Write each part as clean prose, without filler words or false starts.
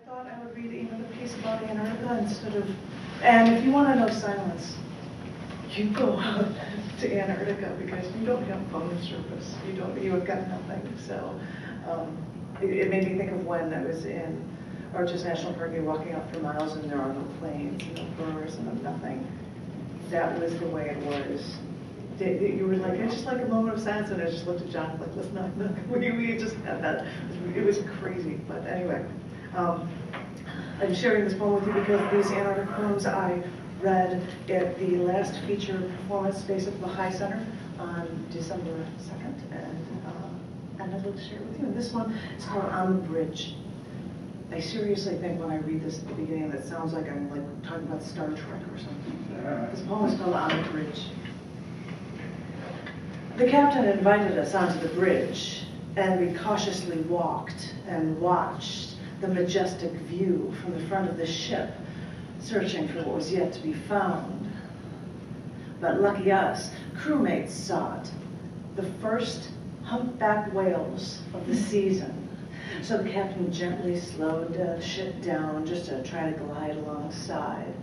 thought I would read another piece about Antarctica instead of, and if you want to know silence, you go out to Antarctica because you don't have phone service. You have got nothing. So it made me think of when I was in Arches National Park, you're walking out for miles and there are no planes, no birds, and no nothing. That was the way it was. You were like, it's just like a moment of silence, and I just looked at John like, listen, look, we just had that. It was crazy, but anyway. I'm sharing this poem with you because these Antarctic poems I read at the last feature performance space at the High Center on December 2nd, and I'd like to share it with you. And this one is called On the Bridge. I seriously think when I read this at the beginning, that sounds like I'm like talking about Star Trek or something. This poem is called On the Bridge. The captain invited us onto the bridge, and we cautiously walked and watched the majestic view from the front of the ship, searching for what was yet to be found. But lucky us, crewmates saw it, the first humpback whales of the season. So the captain gently slowed the ship down just to try to glide alongside.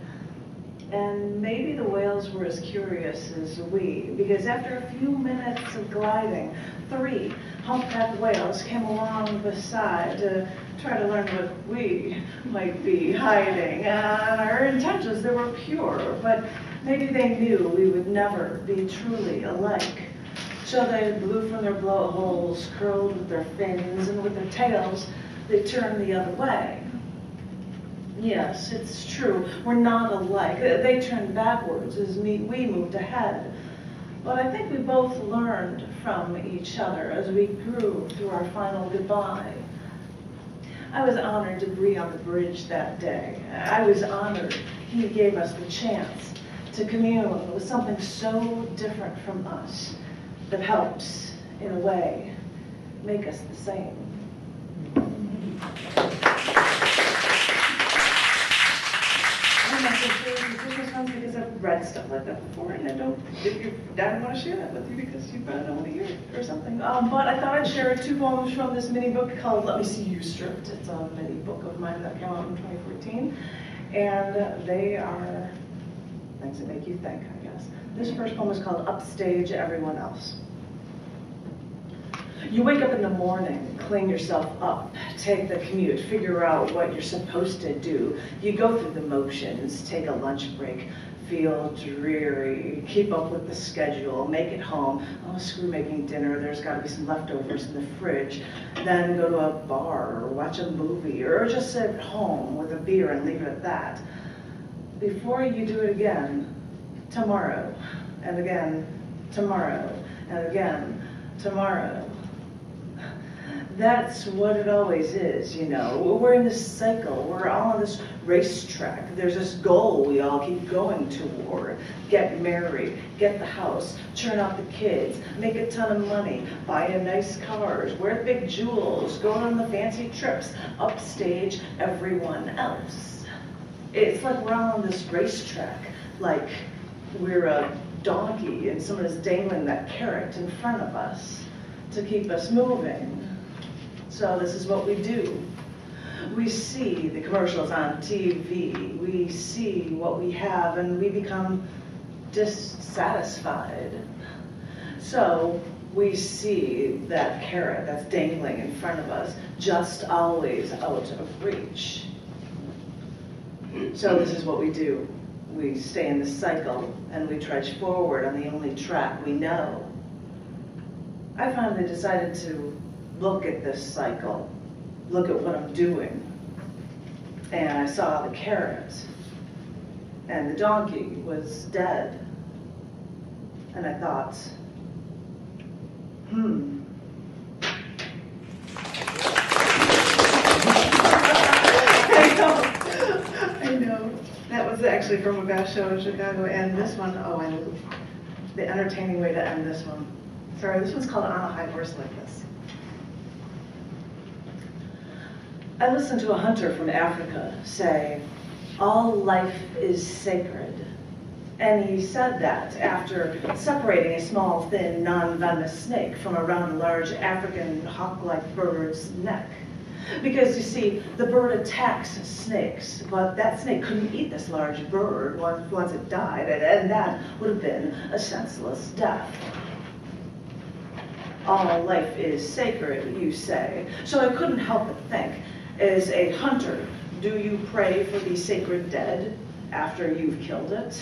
And maybe the whales were as curious as we, because after a few minutes of gliding, 3 humpback whales came along beside to try to learn what we might be hiding. And our intentions, they were pure, but maybe they knew we would never be truly alike. So they blew from their blowholes, curled with their fins, and with their tails, they turned the other way. Yes, it's true, we're not alike. They turned backwards as we moved ahead. But I think we both learned from each other as we grew through our final goodbye. I was honored to be on the bridge that day. I was honored he gave us the chance to commune with something so different from us that helps, in a way, make us the same. Because I've read stuff like that before, and I don't want to share that with you because you probably don't want to hear it or something. But I thought I'd share 2 poems from this mini book called Let Me See You Stripped. It's a mini book of mine that came out in 2014, and they are things that make you think, I guess. This first poem is called Upstage Everyone Else. You wake up in the morning, clean yourself up, take the commute, figure out what you're supposed to do. You go through the motions, take a lunch break, feel dreary, keep up with the schedule, make it home. Oh, screw making dinner, there's got to be some leftovers in the fridge. Then go to a bar or watch a movie or just sit at home with a beer and leave it at that. Before you do it again, tomorrow, and again, tomorrow, and again, tomorrow. That's what it always is, you know. We're in this cycle. We're all on this racetrack. There's this goal we all keep going toward. Get married, get the house, churn out the kids, make a ton of money, buy a nice cars, wear big jewels, go on the fancy trips, upstage everyone else. It's like we're all on this racetrack, like we're a donkey and someone is dangling that carrot in front of us to keep us moving. So this is what we do. We see the commercials on TV. We see what we have and we become dissatisfied. So we see that carrot that's dangling in front of us, just always out of reach. So this is what we do. We stay in this cycle and we trudge forward on the only track we know. I finally decided to look at this cycle, look at what I'm doing. And I saw the carrot, and the donkey was dead. And I thought, I know. That was actually from a bass show in Chicago. And this one, oh, I knew the entertaining way to end this one. Sorry, this one's called On a High Horse Like This. I listened to a hunter from Africa say, all life is sacred. And he said that after separating a small, thin, non-venomous snake from around a large African hawk-like bird's neck. Because you see, the bird attacks snakes, but that snake couldn't eat this large bird once it died, and that would have been a senseless death. All life is sacred, you say. So I couldn't help but think, as a hunter, do you pray for the sacred dead after you've killed it?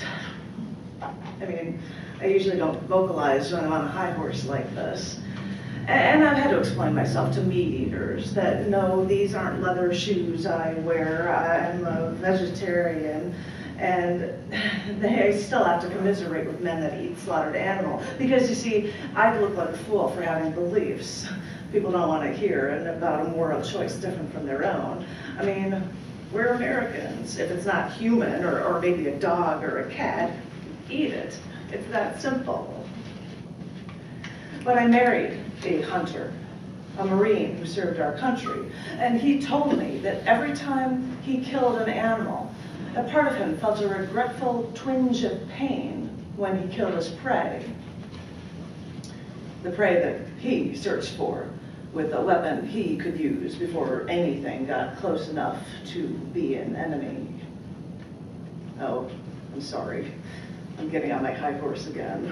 I mean, I usually don't vocalize when I'm on a high horse like this. And I've had to explain myself to meat eaters that no, these aren't leather shoes I wear, I'm a vegetarian, and they still have to commiserate with men that eat slaughtered animal. Because you see, I'd look like a fool for having beliefs. People don't want to hear about a moral choice different from their own. I mean, we're Americans. If it's not human, or maybe a dog or a cat, eat it. It's that simple. But I married a hunter, a Marine who served our country, and he told me that every time he killed an animal, a part of him felt a regretful twinge of pain when he killed his prey. The prey that he searched for with a weapon he could use before anything got close enough to be an enemy. Oh, I'm sorry. I'm getting on my high horse again.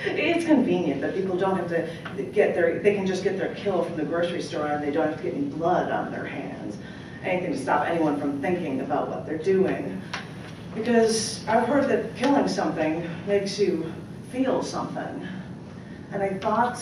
It's convenient that people don't have to they can just get their kill from the grocery store and they don't have to get any blood on their hands. Anything to stop anyone from thinking about what they're doing. Because I've heard that killing something makes you feel something. And I thought...